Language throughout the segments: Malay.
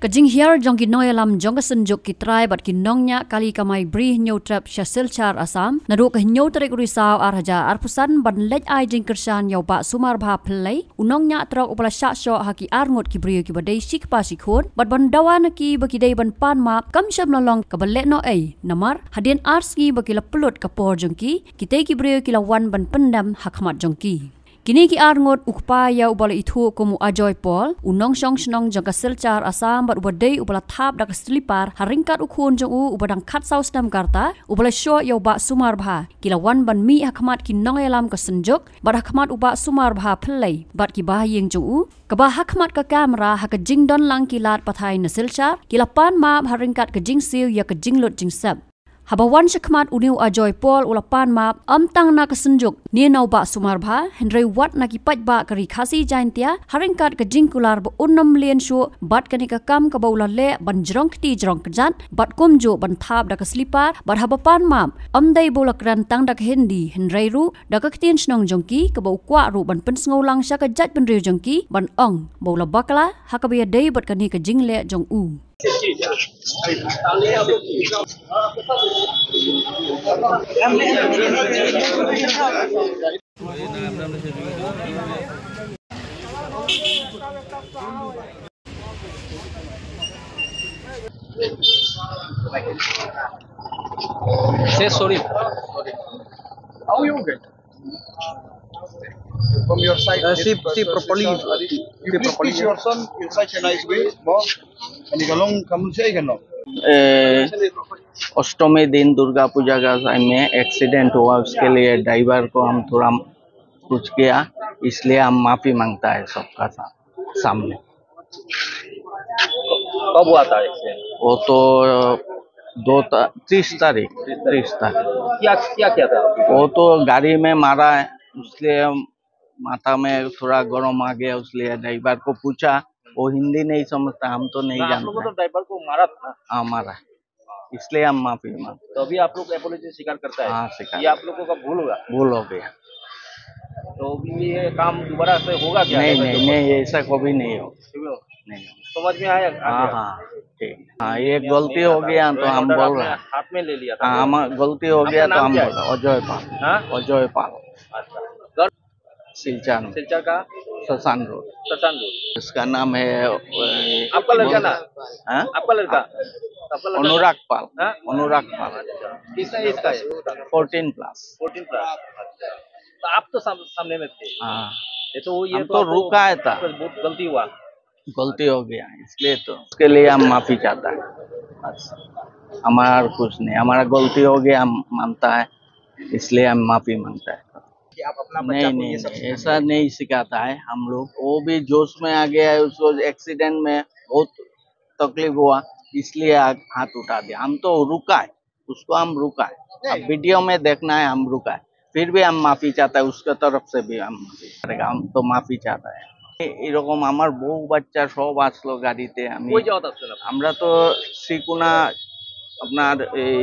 Kajing hiar jong ki noy alam jong ka senjuk ki try bat ki nongnya kali kamai bri nyau trap Silchar Assam nadu ka nyau trek risau arhaja arpusan ban lej ai jing kersan yau ba sumar bha play unongnya trok upala sha sho haki arngot ki bri ki badai sik pa sikhon bat ban dawan ki baki dai ban pan ma kam sham lolong ka balle no ai namar hadien ars ki baki la pelot ka por jong ki kitei ki bri ki la wan ban pendam hakmat jong ki kini ki arngot ukpaya ubala itu komu Ajoy Paul unong song snong jangka Silchar Assam bat ubadai ubala thap dak slipar haringkat ukhun jong u ubadang khat saus nam karta ubala sho yau ba sumar bha kilawan ban mi hakmat ki nong elam ka senjuk bat hakmat uba sumar bha phlai bat ki bah yeng jong u kaba hakmat ka kamera ha ka jing don lang ki lat pathai na Silchar kilapan ma haringkat ka jing siu ya ka jing lot jing sap Habawan syakmat uniu Ajoy Paul ulapan map amtang na kesenjuk ni nau ba sumar bha hendrai wat na ki paj ba kari khasi jaintia haringkat ke jingkular ba unnam lien shu bat kani ka kam ka baula le ban jrong ti jrong kjan bat kumjo ban thap da ka slipar bat habapan map amdai bola kran tang da hindi hendrai ru da ka tin snong jongki ka bau kwa ru ban pen sngolang sha ka jat ban riu jongki ban ong bola bakla hakabia dei bat kani ka jingle jong u Say sorry. How you get? From your side, See properly. you please teach your son in such a nice way, boss. And you long come say again now. अष्टमी दिन दुर्गा पूजा का टाइम में एक्सीडेंट हुआ, उसके लिए ड्राइवर को हम थोड़ा कुछ किया, इसलिए हम माफी मांगता है सबका सामने। कब हुआ था एक्सीडेंट? वो तो 30 तारीख। क्या किया था? वो तो गाड़ी में मारा है, उसलिए माथा में थोड़ा गरम आ गया, उसलिए ड्राइवर को पूछा, वो हिंदी नहीं समझता, हम तो नहीं आप जानते। लोगों तो ड्राइवर को मारा था ना? हाँ मारा, इसलिए हम माफी मांगते। तो अभी आप लोग एपोलॉजी स्वीकार करता है? हाँ, स्वीकार। ये आप लोगों का भूल होगा? भूल हो गया। तो अभी ये काम दोबारा से होगा क्या? नहीं, ऐसा कभी नहीं हो। नहीं समझ में आया? हाँ ठीक। हाँ, ये गलती हो गया तो हम बोल रहे हैं। हाथ में ले लिया था? हाँ, हम गलती हो गया तो हम बोल रहे हैं। अजय पाल। अच्छा, घर सिलचर का शशान रोड। इसका नाम है आपका लड़का ना? हाँ? आपका लड़का? अनुराग पाल। हाँ? अनुराग पाल। कितना एज का है? 14+। 14+। तो आप तो सामने में थे। हाँ, ये तो रुका है था, बहुत गलती हुआ। गलती हो गया, इसलिए तो उसके लिए हम माफी चाहता है। बस हमारा कुछ नहीं, हमारा गलती हो गया, हम मानता है, इसलिए हम माफी मांगता है। कि आप अपना बच्चा को ये सब नहीं, ऐसा नहीं सिखाता है हम लोग। वो भी जोश में आ गया है, उसको एक्सीडेंट में बहुत तकलीफ हुआ, इसलिए हाथ उठा दिया। हम तो रुका है, उसको हम रुका है। अब वीडियो में देखना है, हम रुका है, फिर भी हम माफी चाहता है, उसके तरफ से भी हम तो माफी चाहता है। এরকম আমার বউ বাচ্চা সব আসলো গাড়িতে। আমরা তো শ্রীকুনা আপনার এই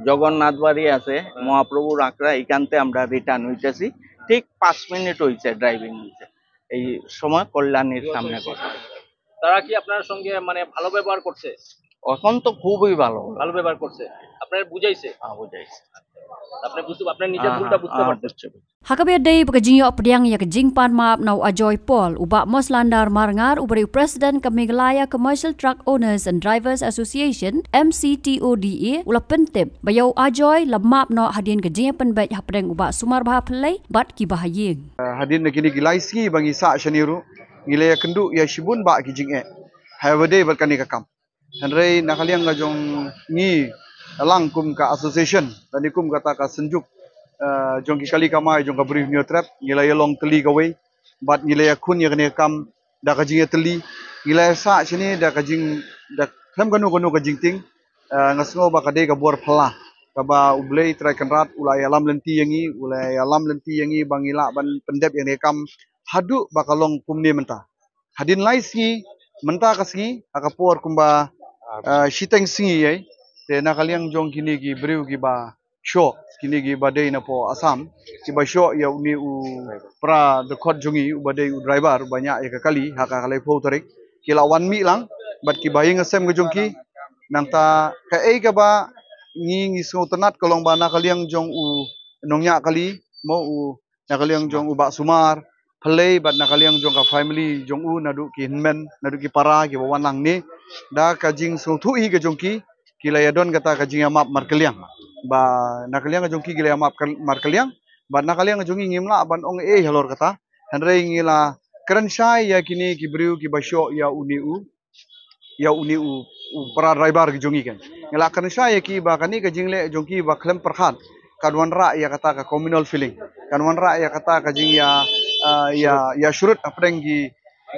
জগন্নাথ বাড়ি আছে মহাপ্রভুর আখড়া, এখানতে আমরা রিটার্ন হইতেছি, ঠিক 5 মিনিট হয়েছে ড্রাইভিং হয়েছে, এই সময় কল্যাণীর সামনে কথা। তারা কি আপনার সঙ্গে মানে ভালো ব্যবহার করছে? এখন তো খুবই ভালো ব্যবহার করছে। আপনার বুঝাইছে? হ্যাঁ, বুঝাইছে। আপনি নিজের ভুলটা বুঝতে পারছেন? Hakabia dei pagajinyo pediang ya kajing pan map nau Ajoy Paul uba moslandar marngar ubari President Kamegalaya Commercial Truck Owners and Drivers Association MCTODA ula pentep bayau Ajoy lamap no hadin kajing penbet hapreng uba sumar bah play bat ki bahayeng. Hadin kini gilai ski bangi sa shaniru gilai kendu ya shibun ba kijing havade berkani kakam. Hendrai nakaliang ngajong ni langkum ka association dan ikum kata ka senjuk jong ki kali kamai jong ka brief new trap ngilai long teli gawe bat ngilai kun ya kene kam da ka jing teli ngilai sa sini da ka jing da tham ganu ka jing ting ngasngo ba ka de ka bor phala ka ba ublei trai kanrat ulai alam lenti yangi bangila ban pendep yang kam hadu ba ka long kumni menta hadin lai singi menta ka singi akapor kumba shiteng singi ye te nakaliang jong kini gi brief gi ba show kini gi badai na po Assam ki ba show ya uni u pra the court jongi u badai u driver banyak ya kali haka kalai po tarik kila 1 mi lang bat ki baying asem ga jongki nang ta ka ka ba ngi so tanat kolong ba nakaliang jong u nongnya kali mo u nakaliang jong u ba sumar play bat nakaliang jong ka family jong u nadu ki hinmen nadu ki para ki bawan lang ni da kajing so thu ga jongki kilayadon kata kajing map markaliang ba nakaliang ga jongki kilaya map markaliang ba nakaliang ga jongi ngimla ban ong halor kata hanrei ngila keren syai ya kini ki briu ki basyo ya uni u para driver ki jongi kan ngila keren syai ya ki ba kani ka jingle jongki ba klem perkhan kadwan ra ya kata ka communal feeling kadwan ra ya kata ka jing ya surut apreng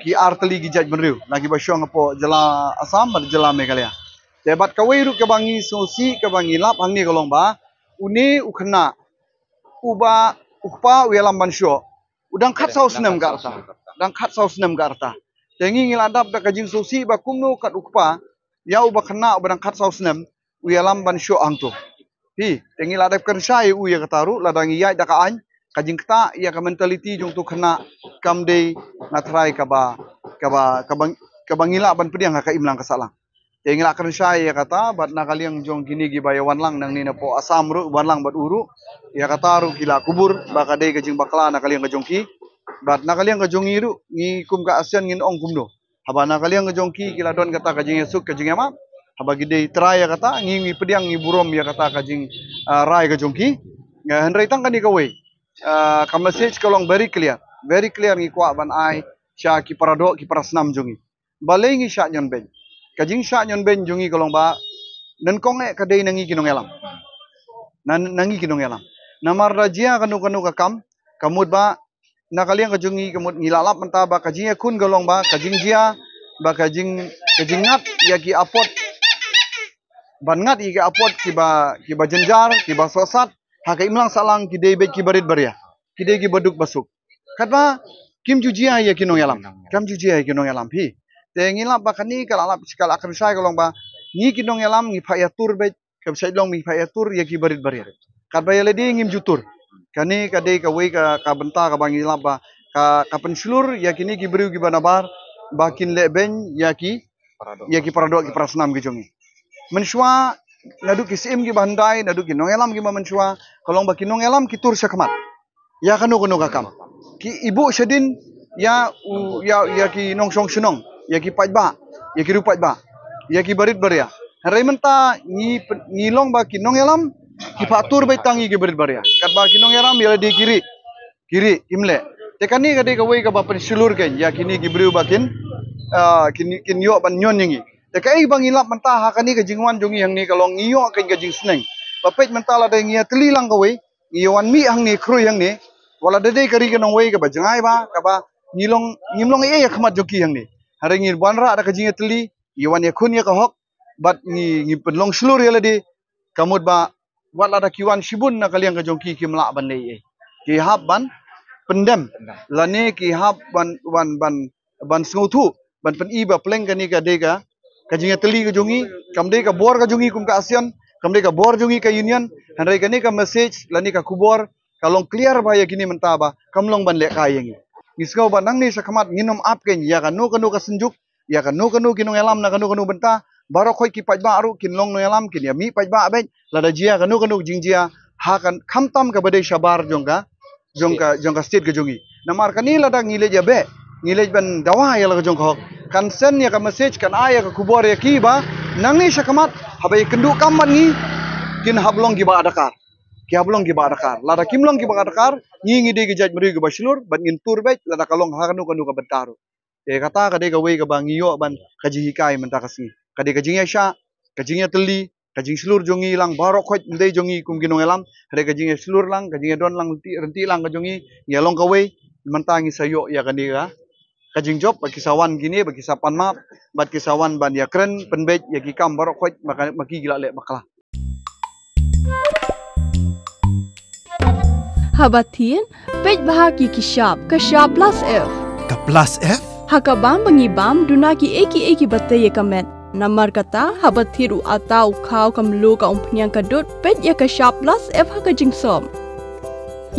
ki arteli ki jaj benriu lagi basyo ngapo jala Asam bar jala Meghalaya debat kawai ru ke bangi sosi ke bangi lap hangni kolong ba uni ukhna uba ukpa welam bansyo udang khat saus nem ga arta dang khat saus nem ga arta tengi ngiladap da kajing sosi ba kumno kat ukpa ya uba khna ubang khat saus nem welam bansyo angto hi tengi ladap kan sai u ya kataru ladang iya da ka an kajing kta ya ka mentality jong tu khna kamde natrai ka bangila ban pediang ka imlang ka salang tengi la kan sai ya kata bat nakaliang jong kini gi bayawan lang nang ni na po Asam ru wan lang bat uru ya kataru kila kubur ba ka dei kajing bakla nakaliang ka jongki bat nakaliang ka jongi ru ngi kum ka ASEAN ngin ong kumdo haba nakaliang ka jongki kila don kata kajing esuk kajing ama haba gidei try ya kata ngi pediang ngi burom ya kata kajing rai ka jongki hanrei tang kani ka we ka message kalong very clear ngi kwa ban ai sha ki parado ki parasnam jongi balai ngi sha nyon ben kajing sha nyon ben jongi kalong ba nan kong ka dei nangi kinong elam nangi kinong elam namar rajia kanu ka kam kamut ba nakaliang ka jongi kamut ngilalap menta ba kajing kun galong ba kajing jia ba kajing ngat ya ki apot ban ngat ki apot ki ba jenjar ki ba sosat ha ka imlang salang ki dei be ki barit baria ki dei ki baduk basuk katba kim jujia ya kinong elam kam jujia ya kinong elam hi te ngilap ba kani kalalap sikal akan sai galong ba ngi kinong elam ngi pha ya tur be ka sai long mi pha ya tur ya ki barit baria katba ya ledi ngim jutur kani kadei ka wei ka benta ka bangi laba ka penslur ya kini ki briu ki banabar bakin le ben ya ki parado ki prasnam ki jongi menshwa nadu ki sim ki bandai nadu ki nongelam ki menshwa kalong ba ki nongelam ki tur sakmat ya kanu ka kam ki ibu sedin ya ki nongsong sunong ya ki pajba ya ki rupajba ya ki barit baria rementa ni long ba ki nongelam ki fatur bai tangi ki berit baria kat ba kinong yaram ya di kiri imle tekani kade ka wei ka ba pensulur ken ya kini ki briu bakin kin yo ban nyon ngi tekai bang ilap menta ha kani ka jingwan jongi hang ni kalong ngiyo ken ka jing sneng ba pet menta la dai ngia teli lang ka wei ngiwan mi hang ni krui hang ni wala dei kari ka nong wei ka ba jangai ba ka ba ngimlong ya khmat joki hang ni hare ngir banra ada ka jing teli iwan ya kun ya ka hok bat ngi penlong slur ya ladi kamut ba wat ada kiwan shibun na kaliang ka jongki ki mla ban nei ki hab ban pendem lane ki hab ban sngotu ban pen iba pleng kani ka dega ka jinga teli ka jongi kam dega bor ka jongi kum ka ASEAN kam dega bor jongi ka union hanrei kani ka message lani ka kubor kalong clear ba ya kini mentaba kamlong ban le ka yengi ngisgo ban nang ni sakmat nginom ap ken ya kanu ka senjuk ya kanu kinong elam na kanu benta baro khoi ki pajba aru kinlong no elam kin ya mi pajba ben lada jia kanu jingjia ha kan khamtam ka badai shabar jongka state ka jongi namar kani lada ngile jabe ngile ban dawa ya la jongka kan sen ya ka message kan aya ka kubor ya ki ba nangni sakamat habai kendu kamban ngi kin hablong ki ba adakar ki hablong ki ba adakar lada kimlong ki ba adakar ngi de ki jaj meri ki baslur ban ngin tur bet lada kalong ha kanu ka bentaru e kata ka de ka wei ka ba ngiyo ban kaji hikai menta kasi kade kajing ya kajing ya teli kajing selur jongi lang barok khoi ndei jongi kum ginong elam kade kajing ya selur lang kajing ya don lang renti lang ka jongi ngelong ka wei mentangi sayo ya kani ka kajing job bagi sawan gini bagi sapan map bat kisawan ban ya kren penbej ya ki kam barok khoi maki gila le bakla habatin pej bahaki kishap ka shap plus f ka plus f hakabam bangi bam dunaki eki batte ye kamet Namar kata habat thiru atau kau kam lu ka umpnyang kadut pet ya ka sharp plus f ha ka jingsom.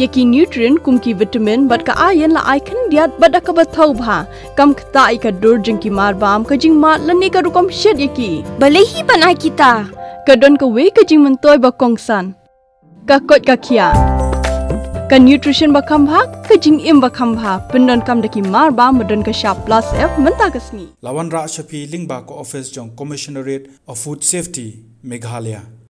Yaki nutrient kum ki vitamin bat ka iron la ai khan diat bat ka bathau bha kam khta I ka dur jing ki mar bam ka jing ma lani ka rukom shed yaki Balehi banai kita. ka don ka we ka jing man toy ba kongsan ka kot ka khia ka nutrition ba kham bha ka jing im ba kham bha pendon kam daki mar bam don ka sharp plus f manta kasni Lawan Ra Shafi Lingba ko office jong Commissionerate of Food Safety Meghalaya